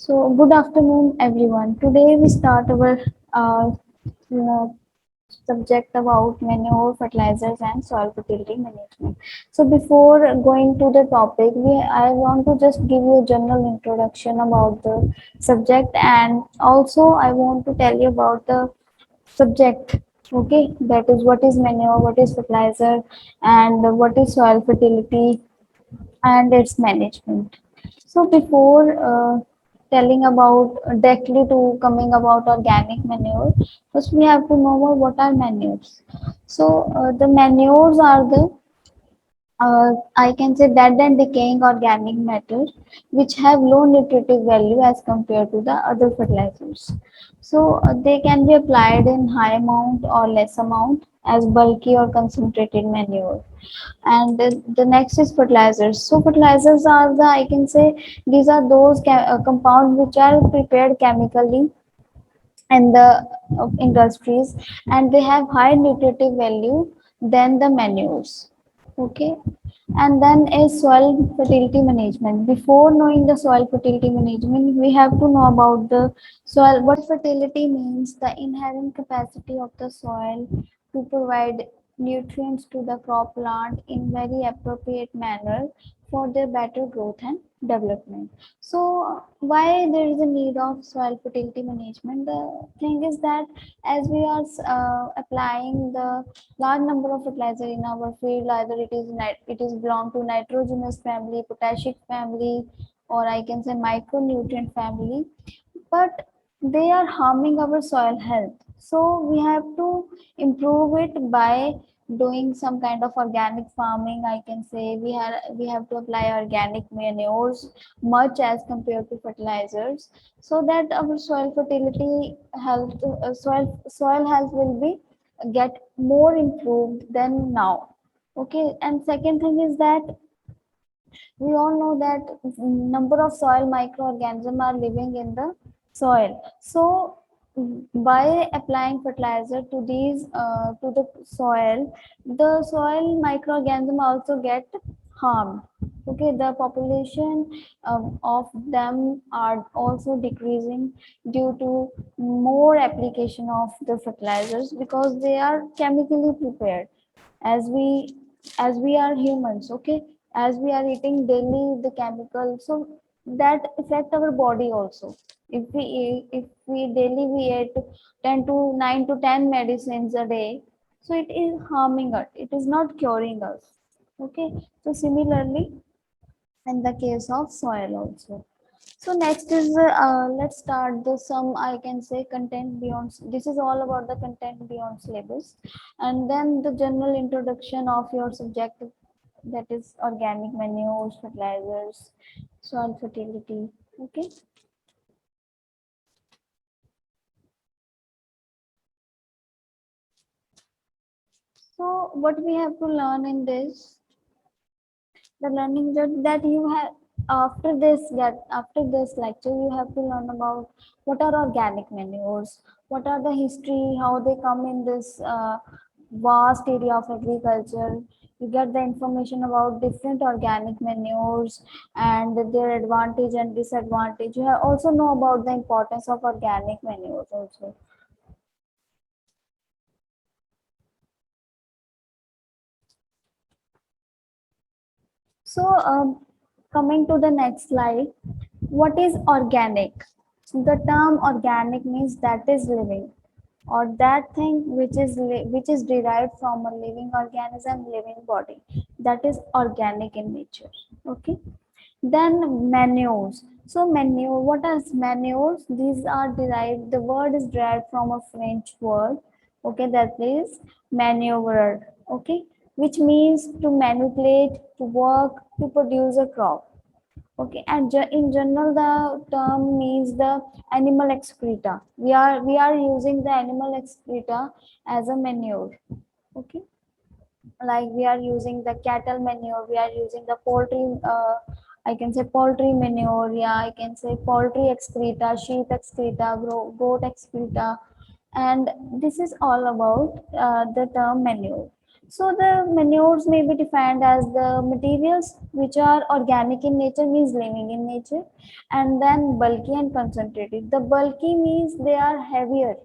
So, good afternoon, everyone. Today we start our uh, subject about manure, fertilizers, and soil fertility management. So, before going to the topic, I want to just give you a general introduction about the subject, and also I want to tell you about the subject. Okay, that is what is manure, what is fertilizer, and what is soil fertility and its management. So before telling about directly to coming about organic manure, first we have to know about what are manures. So the manures are the I can say dead and decaying organic matter which have low nutritive value as compared to the other fertilizers. So they can be applied in high amount or less amount as bulky or concentrated manure. And the next is fertilizers. So fertilizers are the I can say these are those compounds which are prepared chemically in the industries, and they have high nutritive value than the manures. Okay, and then is soil fertility management. Before knowing the soil fertility management, we have to know about the soil. What fertility means the inherent capacity of the soil to provide nutrients to the crop plant in very appropriate manner for their better growth and development. So why there is a need of soil fertility management? The thing is that as we are applying the large number of fertilizer in our field, either it is belong to nitrogenous family, potassic family, or I can say micronutrient family, but they are harming our soil health. So we have to improve it by doing some kind of organic farming. I can say we have to apply organic manures much as compared to fertilizers, so that our soil fertility health soil health will be get more improved than now. Okay, and second thing is that we all know that number of soil microorganisms are living in the soil. So by applying fertilizer to these to the soil microorganism also get harmed. Okay, the population of them are also decreasing due to more application of the fertilizers because they are chemically prepared. As we as we are humans, okay, as we are eating daily the chemicals, so that affect our body also. If we daily we eat 10 to 9 to 10 medicines a day, so it is harming us, it is not curing us. Okay, so similarly in the case of soil also. So next is let's start the some I can say content beyond. This is all about the content beyond syllabus, and then the general introduction of your subject, that is organic manures, fertilizers, soil fertility. Okay. So what we have to learn in this, the learning that you have after this lecture, you have to learn about what are organic manures, what are the history, how they come in this vast area of agriculture. You get the information about different organic manures and their advantage and disadvantage. You have also know about the importance of organic manures also. So, coming to the next slide, what is organic? So the term organic means that is living, or that thing which is derived from a living organism, living body. That is organic in nature. Okay. Then manures. So manure, what are manures? These are derived. The word is derived from a French word. Okay, that is maneuver. Okay, which means to manipulate, to work, to produce a crop. Okay, and in general, the term means the animal excreta. We are using the animal excreta as a manure. Okay, like we are using the cattle manure, we are using the poultry. I can say poultry manure. Yeah, I can say poultry excreta, sheep excreta, goat excreta, and this is all about the term manure. So the manures may be defined as the materials which are organic in nature, means living in nature, and then bulky and concentrated. The bulky means they are heavier.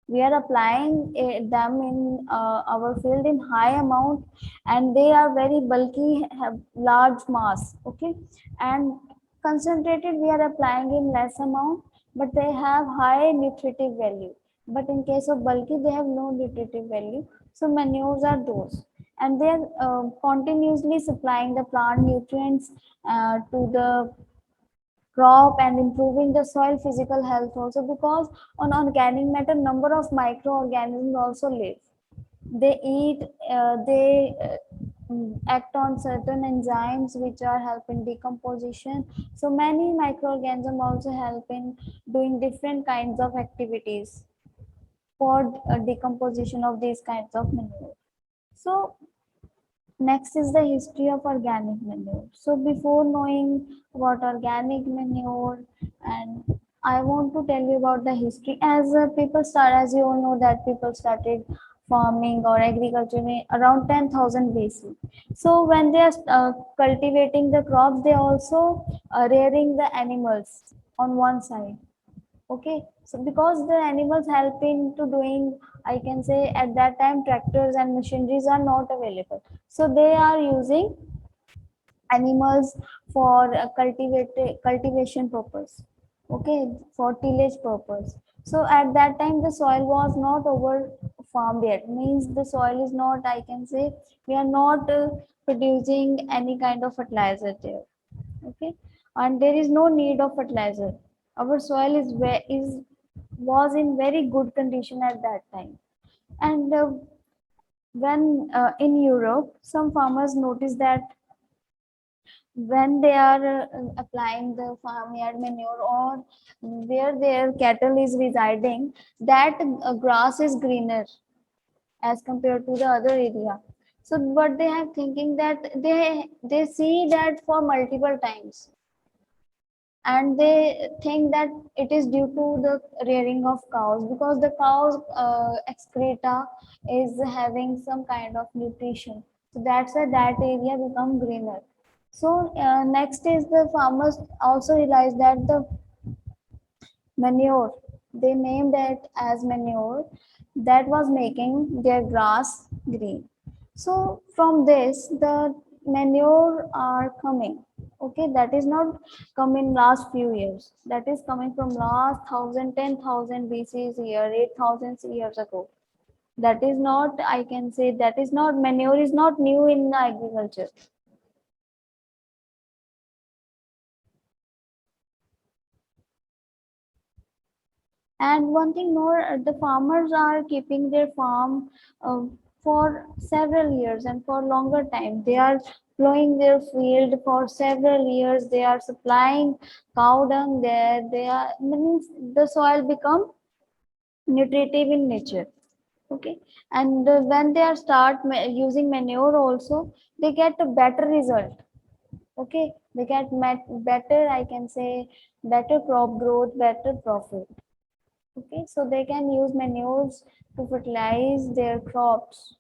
We are applying them in our field in high amount, and they are very bulky, have large mass. Okay, and concentrated we are applying in less amount, but they have high nutritive value. But in case of bulky, they have no nutritive value. So manures are those, and they are continuously supplying the plant nutrients to the crop and improving the soil physical health also, because on organic matter number of microorganisms also live. They eat, they act on certain enzymes which are help in decomposition. So many microorganisms also help in doing different kinds of activities for decomposition of these kinds of manure. So next is the history of organic manure. So before knowing about organic manure, and I want to tell you about the history. As you all know that people started farming or agriculture around 10,000 BC. So when they are cultivating the crops, they also rearing the animals on one side. Okay, so because the animals help into doing, I can say at that time tractors and machineries are not available. So they are using animals for cultivation purpose. Okay, for tillage purpose. So at that time the soil was not over farmed yet. Means the soil is not, I can say, we are not producing any kind of fertilizer there. Okay, and there is no need of fertilizer. Our soil is was in very good condition at that time. And when in Europe some farmers noticed that when they are applying the farmyard manure or where their cattle is residing, that grass is greener as compared to the other area. So what they are thinking, that they see that for multiple times, and they think that it is due to the rearing of cows, because the cows excreta is having some kind of nutrition. So that's why that area become greener. So next is the farmers also realize that the manure, they named it as manure, that was making their grass green. So from this, the manure are coming. Okay, that is not coming last few years. That is coming from last 10,000 BC's year, 8,000 years ago. That is not, I can say, that is not, manure is not new in agriculture. And one thing more, the farmers are keeping their farm uh, for several years and for longer time. They are plowing their field for several years. They are supplying cow dung there. They are, means the soil become nutritive in nature. Okay, and when they are using manure also, they get a better result. Okay, they get better, I can say, better crop growth, better profit. Okay, so they can use manures to fertilize their crops.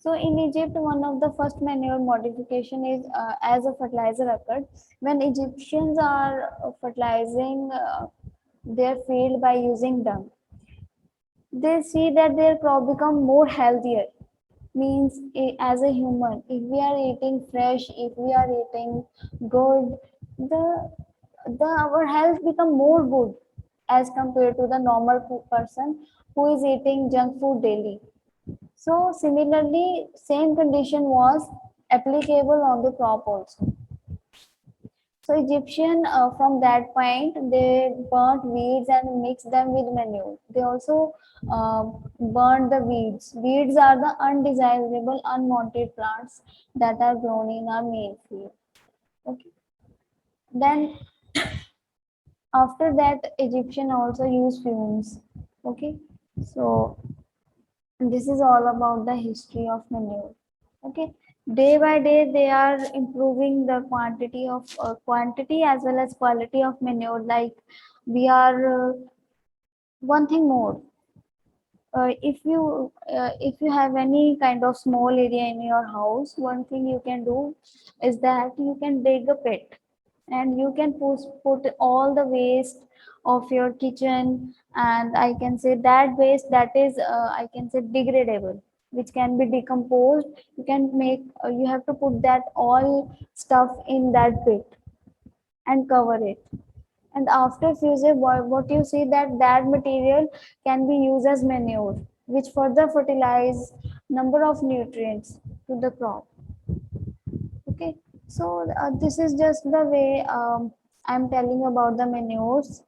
So in Egypt, one of the first manure modification is as a fertilizer occurred when Egyptians are fertilizing their field by using dung. They see that their crop become more healthier. Means as a human, if we are eating fresh, if we are eating good, the our health become more good as compared to the normal person who is eating junk food daily. So similarly, same condition was applicable on the crop also. So Egyptian, from that point, they burnt weeds and mixed them with manure. They also burned the weeds. Weeds are the undesirable, unwanted plants that are grown in our main field. Okay. Then after that, Egyptian also use fumes. Okay. So this is all about the history of manure. Okay, day by day they are improving the quantity as well as quality of manure. Like we are one thing more, if you have any kind of small area in your house, one thing you can do is that you can dig a pit and you can put all the waste of your kitchen, and I can say that waste that is I can say degradable, which can be decomposed. You can make you have to put that all stuff in that pit and cover it, and after fusing what you see that that material can be used as manure, which further fertilize number of nutrients to the crop. Okay, so this is just the way I'm telling about the manures.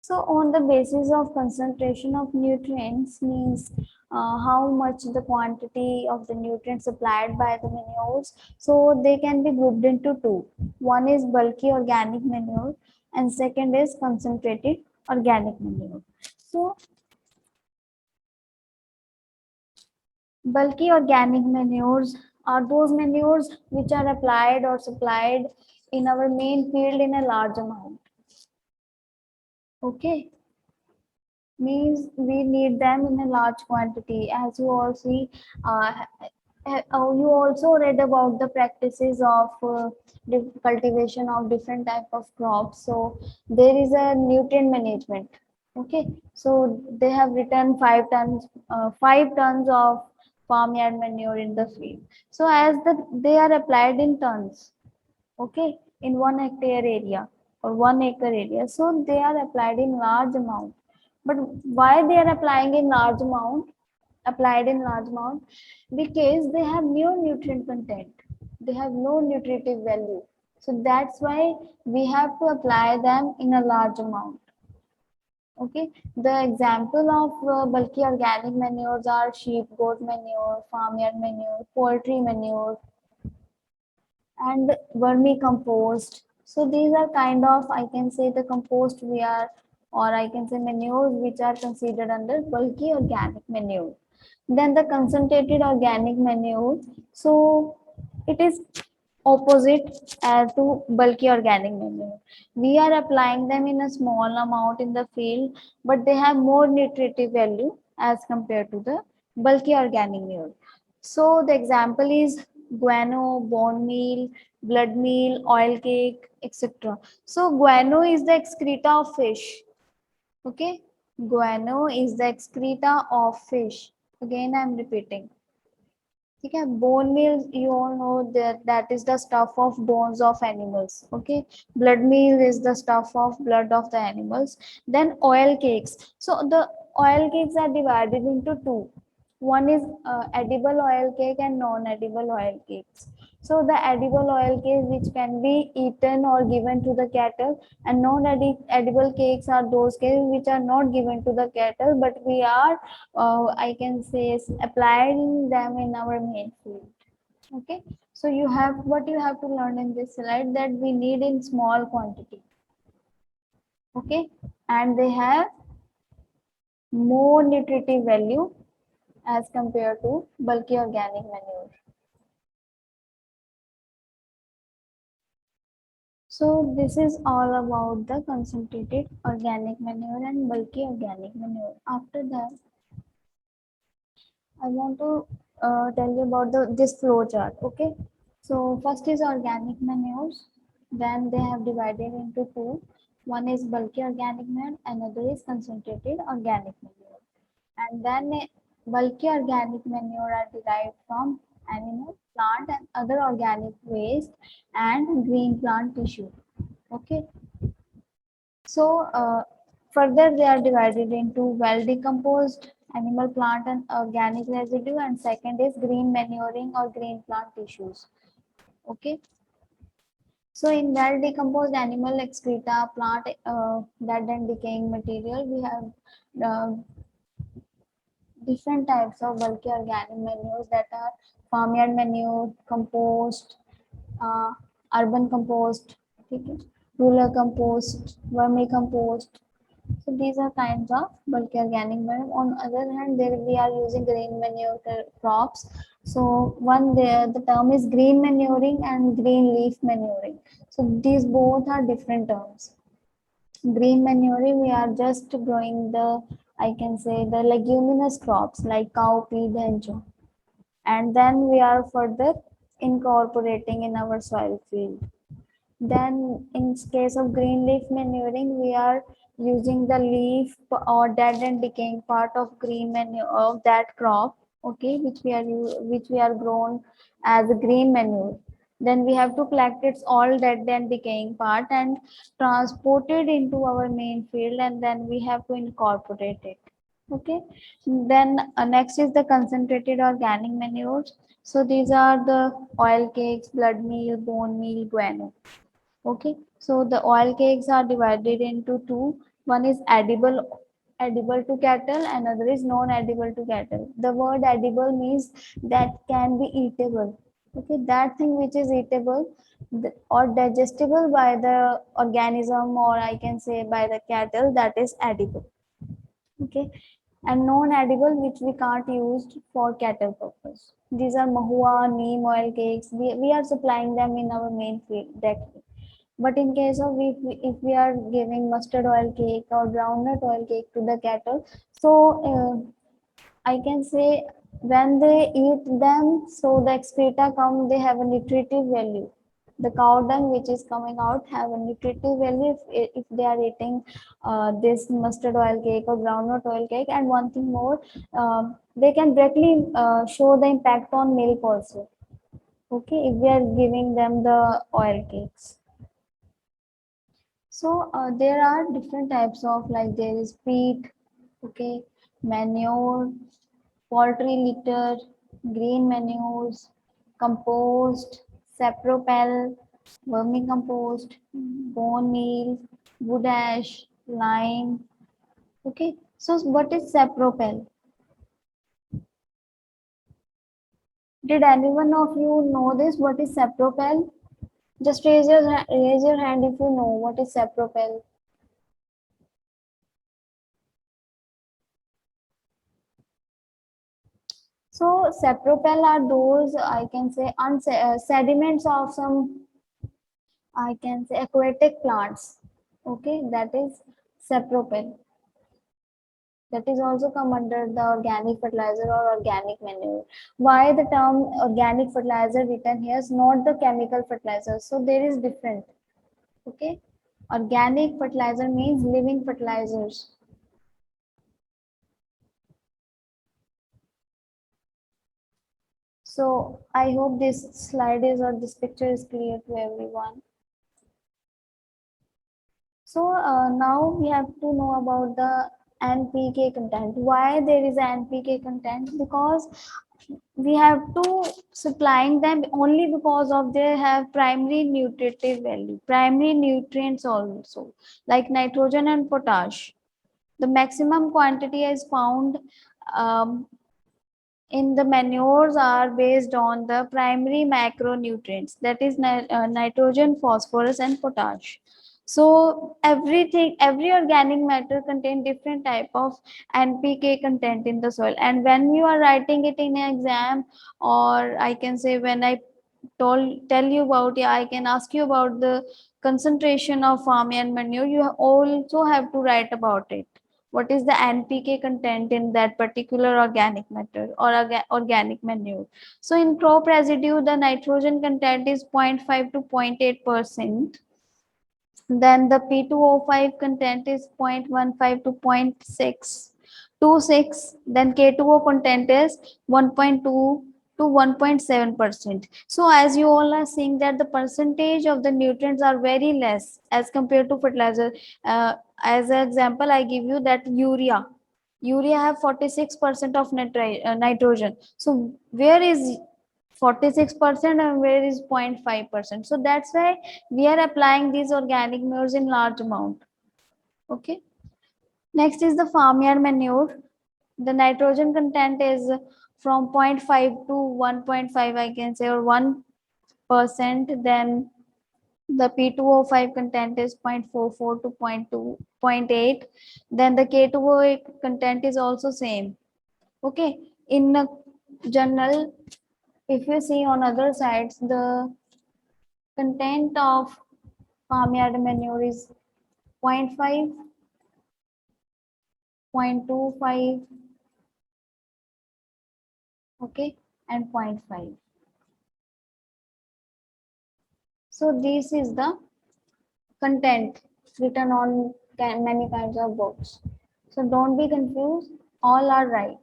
So on the basis of concentration of nutrients means how much the quantity of the nutrients supplied by the manures. So they can be grouped into two. One is bulky organic manure and second is concentrated organic manure. So bulky organic manures are those manures which are applied or supplied in our main field in a large amount. Okay, means we need them in a large quantity. As you all see, you also read about the practices of cultivation of different type of crops. So there is a nutrient management. Okay, so they have written 5 tons of farmyard manure in the field. So as they are applied in tons, okay, in 1 hectare area or 1 acre area, so they are applied in large amount. But why they are applying in large amount, applied in large amount? Because they have no nutrient content, they have no nutritive value, so that's why we have to apply them in a large amount. Okay, the example of bulky organic manures are sheep goat manure, farmyard manure, poultry manure, and vermicompost. So these are kind of, I can say, the compost we are, or I can say manures which are considered under bulky organic manure. Then the concentrated organic manure. So it is opposite to bulky organic manure. We are applying them in a small amount in the field, but they have more nutritive value as compared to the bulky organic manure. So the example is guano, bone meal, blood meal, oil cake, etc. So guano is the excreta of fish. Okay, guano is the excreta of fish. Again, I'm repeating. Okay, bone meal, you all know that that is the stuff of bones of animals. Okay, blood meal is the stuff of blood of the animals. Then oil cakes. So the oil cakes are divided into two. One is edible oil cake and non-edible oil cakes. So the edible oil cake which can be eaten or given to the cattle, and non-edible cakes are those cakes which are not given to the cattle, but we are I can say applying them in our main field. Okay, so you have what you have to learn in this slide that we need in small quantity. Okay, and they have more nutritive value as compared to bulky organic manure. So this is all about the concentrated organic manure and bulky organic manure. After that, I want to tell you about this flow chart. Okay, so first is organic manures. Then they have divided into two. One is bulky organic manure, another is concentrated organic manure. And then bulky organic manure are derived from animal, plant, and other organic waste and green plant tissue. Okay, so further they are divided into well decomposed animal, plant, and organic residue, and second is green manuring or green plant tissues. Okay, so in well decomposed animal excreta, plant dead and decaying material, we have uh, different types of bulky organic manures that are farmyard manure, compost, uh, urban compost, okay, rural compost, vermicompost. So these are kinds of bulky organic manure. On other hand, there we are using green manure crops. So one there the term is green manuring and green leaf manuring. So these both are different terms. Green manure, we are just growing the, I can say, the leguminous crops like cowpea, dhencho, and then we are further incorporating in our soil field. Then, in case of green leaf manuring, we are using the leaf or dead and decaying part of green manure of that crop, okay, which we are grown as a green manure. Then we have to collect its all dead and decaying part and transport it into our main field, and then we have to incorporate it. Okay. Then next is the concentrated organic manures. So these are the oil cakes, blood meal, bone meal, guano. Okay, so the oil cakes are divided into two. One is edible to cattle, another is non-edible to cattle. The word edible means that can be eatable. Okay, that thing which is eatable or digestible by the organism, or I can say by the cattle, that is edible. Okay, and non-edible which we can't use for cattle purpose. These are mahua, neem oil cakes. We are supplying them in our main field directly. But in case of if we are giving mustard oil cake or groundnut oil cake to the cattle, so I can say when they eat them, so the excreta come, they have a nutritive value. The cow dung which is coming out have a nutritive value if they are eating this mustard oil cake or groundnut oil cake. And one thing more, they can directly show the impact on milk also. Okay, if we are giving them the oil cakes. So there are different types of, like there is peat, okay, manure, poultry litter, green manures, compost, sapropel, vermicompost, bone meal, wood ash, lime. Okay, so what is sapropel? Did anyone of you know this? What is sapropel? Just raise your hand if you know what is sapropel. So sapropel are those, I can say, sediments of some, I can say, aquatic plants. Okay, that is sapropel. That is also come under the organic fertilizer or organic manure. Why the term organic fertilizer written here is not the chemical fertilizer. So there is different. Okay, organic fertilizer means living fertilizers. So I hope this slide is or this picture is clear to everyone. So now we have to know about the NPK content. Why there is NPK content? Because we have to supplying them only because of they have primary nutritive value, primary nutrients also, like nitrogen and potash. The maximum quantity is found um, in the manures are based on the primary macronutrients, that is nitrogen, phosphorus and potash. So every organic matter contain different type of NPK content in the soil, and when you are writing it in an exam, or I can say when I tell you about, yeah, I can ask you about the concentration of farmyard manure, you also have to write about it. What is the NPK content in that particular organic matter or organic manure? So in crop residue, the nitrogen content is 0.5 to 0.8%. Then the P2O5 content is 0.15 to 0.626. Then K2O content is 1.2 to 1.7%. So as you all are seeing that the percentage of the nutrients are very less as compared to fertilizer. As an example, I give you that urea. Urea have 46% of nitrogen. So where is 46% and where is 0.5%? So that's why we are applying these organic manures in large amount. Okay, next is the farmyard manure. The nitrogen content is from 0.5 to 1.5, I can say, or 1%. Then the P2O5 content is 0.44 to zero point 0.2 zero point 0.8. Then the K2O content is also same. Okay, in a general, if you see on other sides, the content of farmyard manure is 0.5, 0.25, okay, and 0.5. So this is the content written on many kinds of books. So don't be confused, all are right.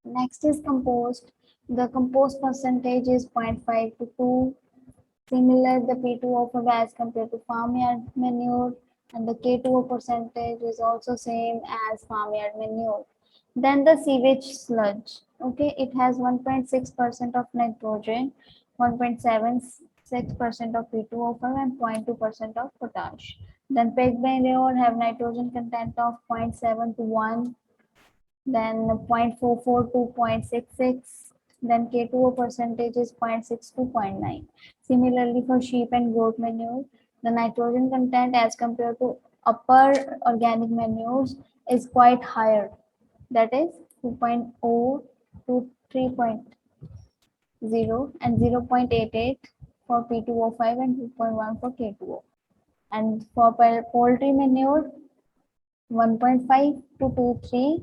Next is compost. The compost percentage is 0.5 to 2. Similar, the P2O as compared to farmyard manure, and the K2O percentage is also same as farmyard manure. Then the sewage sludge. Okay, it has 1.6% of nitrogen, 1.76% of P2O5, and 0.2% of potash. Then pig manure have nitrogen content of 0.7 to 1, then 0.44 to 0.66, then K2O percentage is 0.6 to 0.9. Similarly, for sheep and goat manure, the nitrogen content as compared to upper organic manures is quite higher, that is 2.0 to 3.0 and 0.88 for P2O5 and 2.1 for K2O. And for poultry manure, 1.5 to 2.3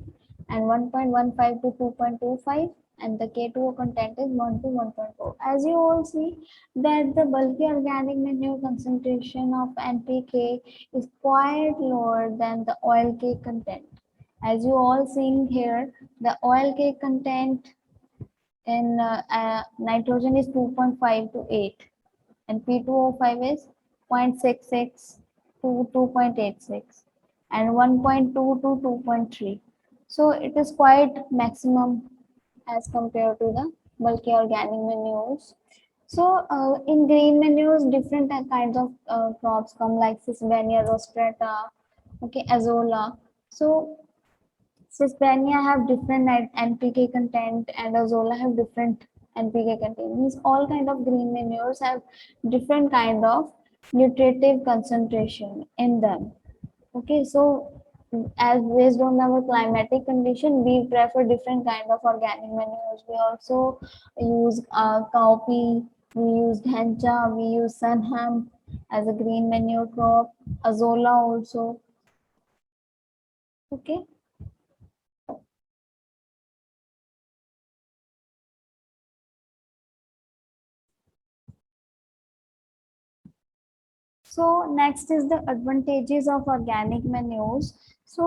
and 1.15 to 2.25, and the K2O content is 1 to 1.4. As you all see that the bulky organic manure concentration of NPK is quite lower than the oil cake content. As you all seeing here, the oil cake content in nitrogen is 2.5 to 8, and P2O5 is 0.66 to 2.86 and 1.2 to 2.3. So it is quite maximum as compared to the bulky organic manures. So in green manures, different kinds of crops come like Cisbania rostrata, okay, azola. So Cisbania have different NPK content and azola have different NPK content. Means all kind of green manures have different kind of nutritive concentration in them. Okay, so as based on our climatic condition, we prefer different kind of organic manures. We also use cowpea, we use dhencha, we use sunham as a green manure crop, azola also. Okay. So next is the advantages of organic manures. So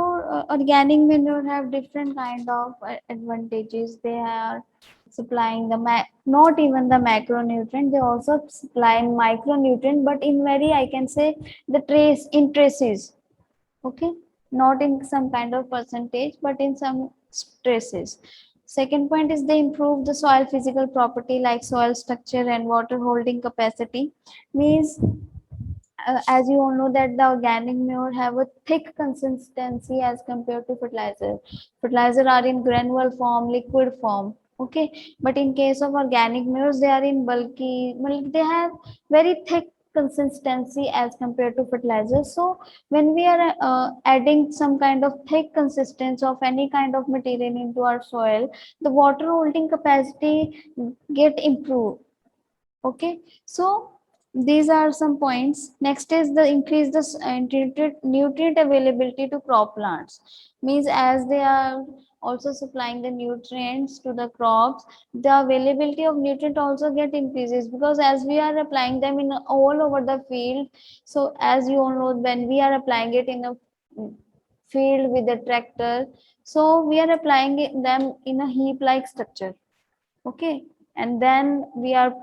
organic manure have different kind of advantages. They are supplying the not even the macronutrient, they also supplying micronutrient, but in very, I can say, the traces. Okay, not in some kind of percentage, but in some traces. Second point is they improve the soil physical property like soil structure and water holding capacity. Means as you all know that the organic manure have a thick consistency as compared to fertilizer. Fertilizer are in granular form, liquid form. Okay, but in case of organic manures, they are in bulky. They have very thick consistency as compared to fertilizer. So when we are adding some kind of thick consistency of any kind of material into our soil, the water holding capacity get improved. Okay, so these are some points. Next is the increase the nutrient availability to crop plants. Means as they are also supplying the nutrients to the crops, the availability of nutrient also get increases, because as we are applying them in all over the field. So as you all know, when we are applying it in a field with a tractor, so we are applying them in a heap like structure. Okay, and then we are,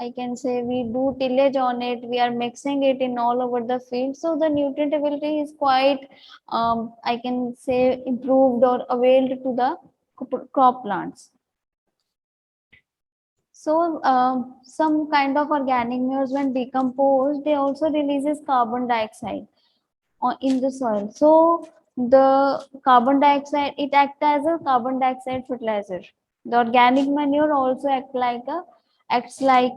I can say, we do tillage on it. We are mixing it in all over the field. So the nutrient ability is quite, I can say, improved or availed to the crop plants. So some kind of organic manures when decomposed, they also releases carbon dioxide in the soil. So the carbon dioxide, it acts as a carbon dioxide fertilizer. The organic manure also acts like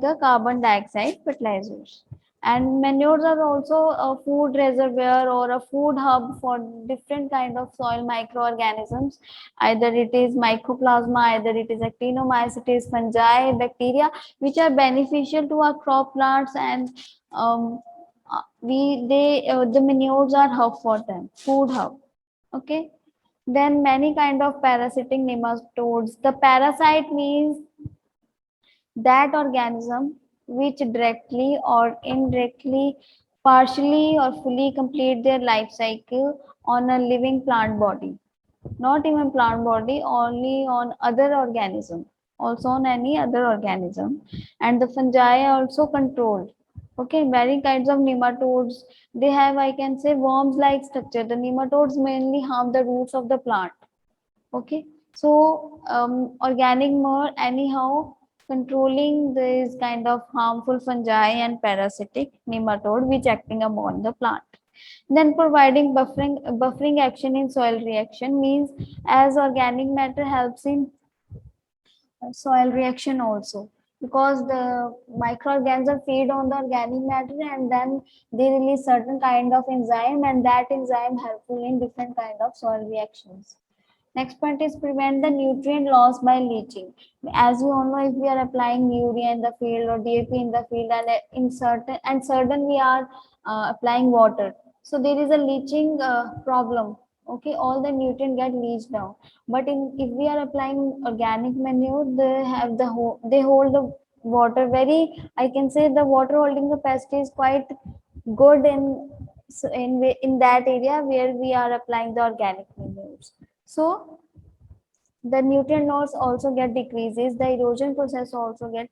a carbon dioxide fertilizer. And manures are also a food reservoir or a food hub for different kind of soil microorganisms. Either it is mycoplasma, either it is actinomycetes, fungi, bacteria, which are beneficial to our crop plants. And um, the manures are hub for them, food hub. Okay. Then many kind of parasitic nematodes. The parasite means that organism which directly or indirectly, partially or fully complete their life cycle on a living plant body. Not even plant body, only on other organism, also on any other organism. And the fungi are also controlled. Okay, many kinds of nematodes, they have, I can say, worms like structure. The nematodes mainly harm the roots of the plant. Okay, so organic manure anyhow controlling this kind of harmful fungi and parasitic nematode which acting upon the plant. Then providing buffering action in soil reaction means as organic matter helps in soil reaction also, because the microorganisms feed on the organic matter and then they release certain kind of enzyme, and that enzyme helpful in different kind of soil reactions. Next point is prevent the nutrient loss by leaching. As you all know, if we are applying urea in the field or DAP in the field, and in certain we are applying water, so there is a leaching problem. Okay, all the nutrient get leached down. But in if we are applying organic manure, they have they hold the water very. I can say the water holding capacity is quite good in that area where we are applying the organic manures. So the nutrient loss also get decreases, the erosion process also get.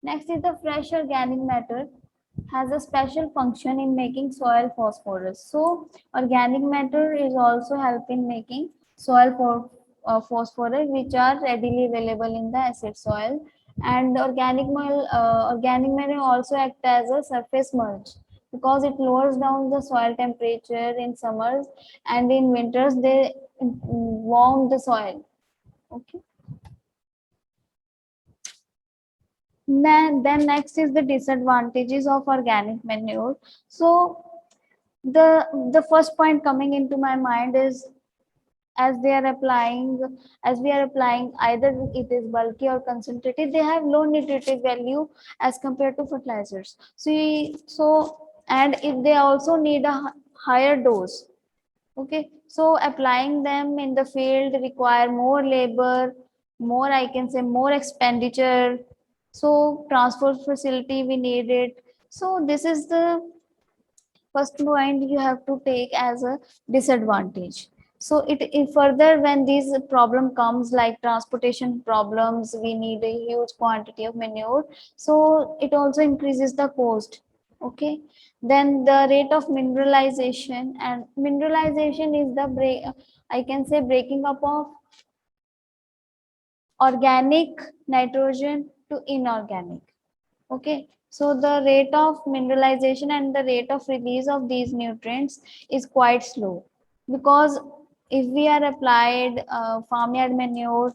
Next is the fresh organic matter has a special function in making soil phosphorus. So organic matter is also help in making soil for phosphorus which are readily available in the acid soil. And organic matter also act as a surface mulch because it lowers down the soil temperature in summers, and in winters they warm the soil. Okay. Then next is the disadvantages of organic manure. So the first point coming into my mind is as they are applying as we are applying, either it is bulky or concentrated, they have low nutritive value as compared to fertilizers. And if they also need a higher dose. Okay, so applying them in the field require more labor, more, I can say, more expenditure. So transport facility we need it. So this is the first point you have to take as a disadvantage. So it further when this problem comes like transportation problems, we need a huge quantity of manure. So it also increases the cost. Okay, then the rate of mineralization, and mineralization is the I can say breaking up of organic nitrogen to inorganic. Okay, so the rate of mineralization and the rate of release of these nutrients is quite slow, because if we are applied farmyard manure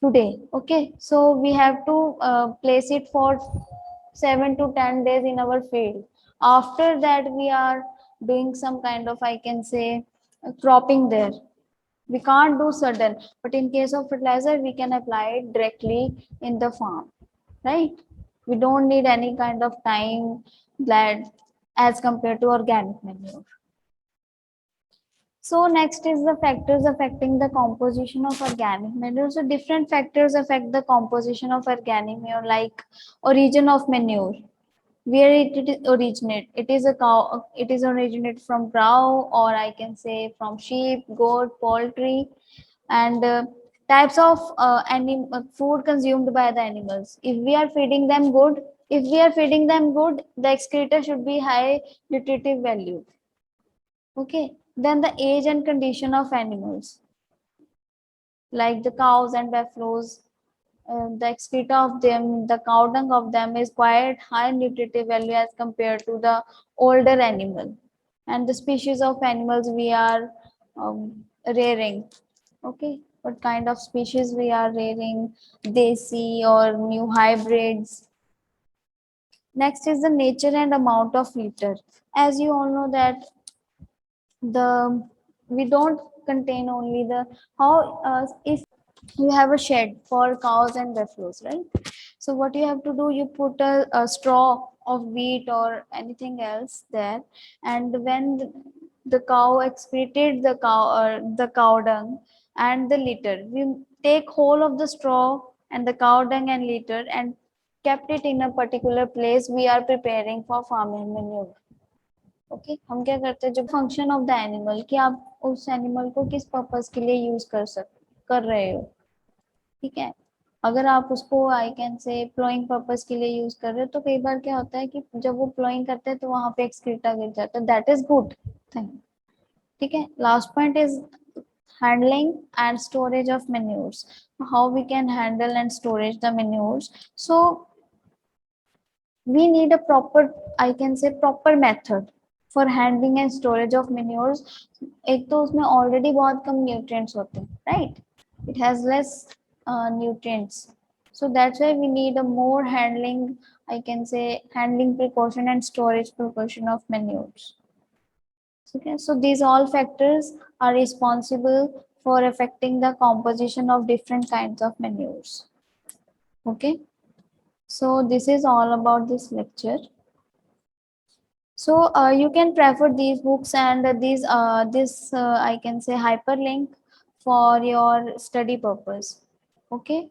today, okay, so we have to place it for 7 to 10 days in our field. After that, we are doing some kind of, I can say, cropping there. We can't do sudden, but in case of fertilizer, we can apply it directly in the farm, right? We don't need any kind of time that as compared to organic manure. So next is the factors affecting the composition of organic manure. So different factors affect the composition of organic manure, like origin of manure, where it originate. It is a cow. It is originated from cow, or I can say from sheep, goat, poultry, and types of food consumed by the animals. If we are feeding them good, the excreta should be high nutritive value. Okay, then the age and condition of animals, like the cows and buffaloes, the excreta of them, the cow dung of them is quite high nutritive value as compared to the older animal. And the species of animals we are rearing. Okay, what kind of species we are rearing, desi or new hybrids. Next is the nature and amount of litter. As you all know that the we don't contain only the how if you have a shed for cows and buffaloes, right? So what you have to do, you put a straw of wheat or anything else there, and when the cow excreted the cow dung and the litter, we take whole of the straw and the cow dung and litter and kept it in a particular place we are preparing for farming manure. Okay हम क्या करते हैं, जो function of the animal कि आप उस animal को किस पर्पस के लिए यूज कर रहे हो, ठीक है। अगर आप उसको I can say ploughing purpose के लिए यूज कर रहे हो, तो कई बार क्या होता है कि जब वो प्लोइंग करते हैं तो वहां पे एक्सक्रीटा गिर जाता है, दैट इज गुड थिंग, ठीक है। Last point is handling and storage of manures, how we can handle and storage the manures. So we need a proper, I can say proper method for handling and storage of manures. एक तो उसमें already बहुत कम nutrients होते हैं, right? It has less nutrients, so that's why we need a more handling, I can say handling precaution and storage precaution of manures. Okay, so these all factors are responsible for affecting the composition of different kinds of manures. Okay, so this is all about this lecture. So you can prefer these books and this I can say hyperlink for your study purpose. Okay.